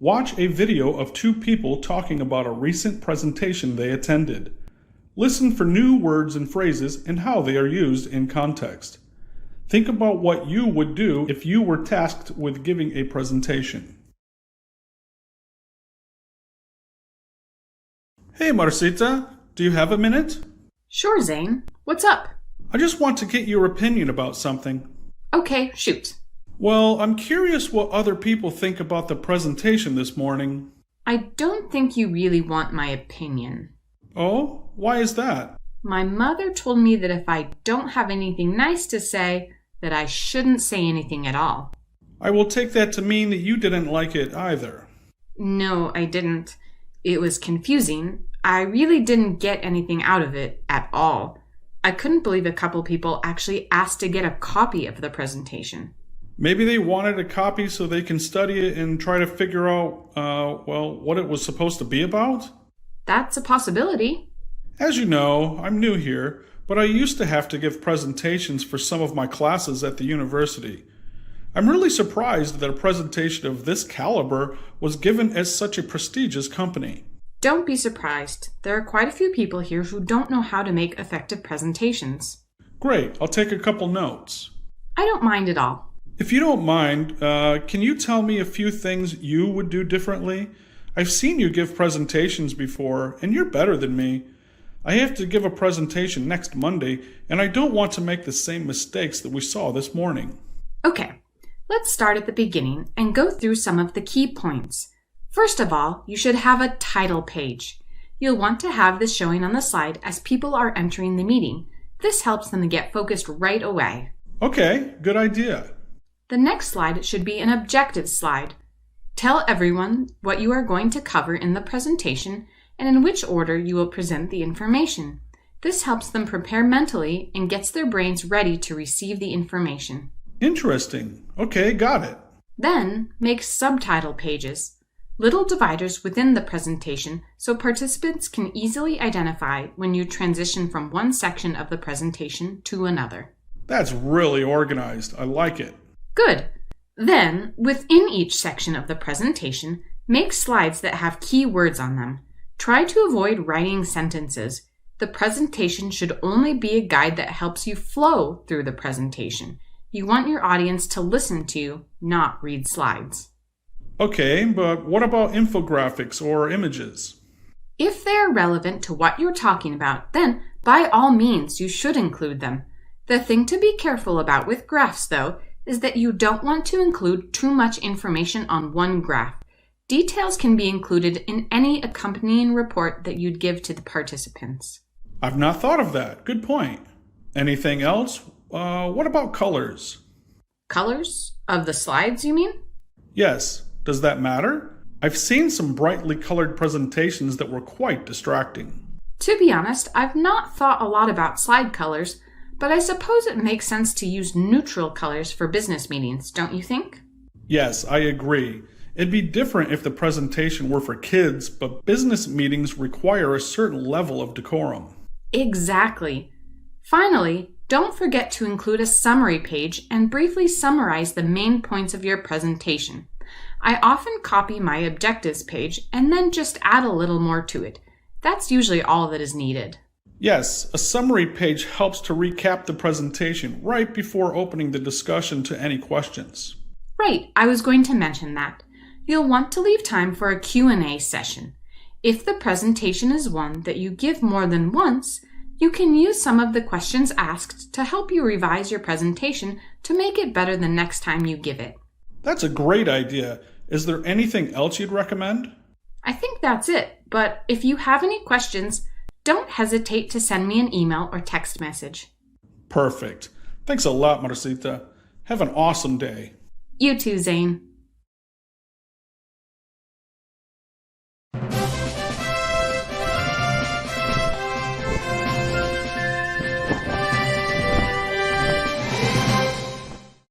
Watch a video of two people talking about a recent presentation they attended. Listen for new words and phrases and how they are used in context. Think about what you would do if you were tasked with giving a presentation. Hey Marsita, do you have a minute? Sure, Zain. What's up? I just want to get your opinion about something. Okay, shoot. Well, I'm curious what other people think about the presentation this morning. I don't think you really want my opinion. Oh, why is that? My mother told me that if I don't have anything nice to say, that I shouldn't say anything at all. I will take that to mean that you didn't like it either. No, I didn't. It was confusing. I really didn't get anything out of it at all. I couldn't believe a couple people actually asked to get a copy of the presentation. Maybe they wanted a copy so they can study it and try to figure out, what it was supposed to be about? That's a possibility. As you know, I'm new here, but I used to have to give presentations for some of my classes at the university. I'm really surprised that a presentation of this caliber was given at such a prestigious company. Don't be surprised. There are quite a few people here who don't know how to make effective presentations. Great, I'll take a couple notes. I don't mind at all. If you don't mind, can you tell me a few things you would do differently? I've seen you give presentations before, and you're better than me. I have to give a presentation next Monday, and I don't want to make the same mistakes that we saw this morning. Okay, let's start at the beginning and go through some of the key points. First of all, you should have a title page. You'll want to have this showing on the slide as people are entering the meeting. This helps them get focused right away. Okay, good idea. The next slide should be an objective slide. Tell everyone what you are going to cover in the presentation and in which order you will present the information. This helps them prepare mentally and gets their brains ready to receive the information. Interesting. Okay, got it. Then make subtitle pages, little dividers within the presentation so participants can easily identify when you transition from one section of the presentation to another. That's really organized. I like it. Good. Then, within each section of the presentation, make slides that have key words on them. Try to avoid writing sentences. The presentation should only be a guide that helps you flow through the presentation. You want your audience to listen to you, not read slides. Okay, but what about infographics or images? If they are relevant to what you're talking about, then by all means you should include them. The thing to be careful about with graphs, though, is that you don't want to include too much information on one graph. Details can be included in any accompanying report that you'd give to the participants. I've not thought of that. Good point. Anything else? What about colors? Colors? Of the slides, you mean? Yes. Does that matter? I've seen some brightly colored presentations that were quite distracting. To be honest, I've not thought a lot about slide colors, but I suppose it makes sense to use neutral colors for business meetings, don't you think? Yes, I agree. It'd be different if the presentation were for kids, but business meetings require a certain level of decorum. Exactly. Finally, don't forget to include a summary page and briefly summarize the main points of your presentation. I often copy my objectives page and then just add a little more to it. That's usually all that is needed. Yes, a summary page helps to recap the presentation right before opening the discussion to any questions. Right, I was going to mention that. You'll want to leave time for a Q&A session. If the presentation is one that you give more than once, you can use some of the questions asked to help you revise your presentation to make it better the next time you give it. That's a great idea. Is there anything else you'd recommend? I think that's it, but if you have any questions, don't hesitate to send me an email or text message. Perfect. Thanks a lot, Marsita. Have an awesome day. You too, Zain.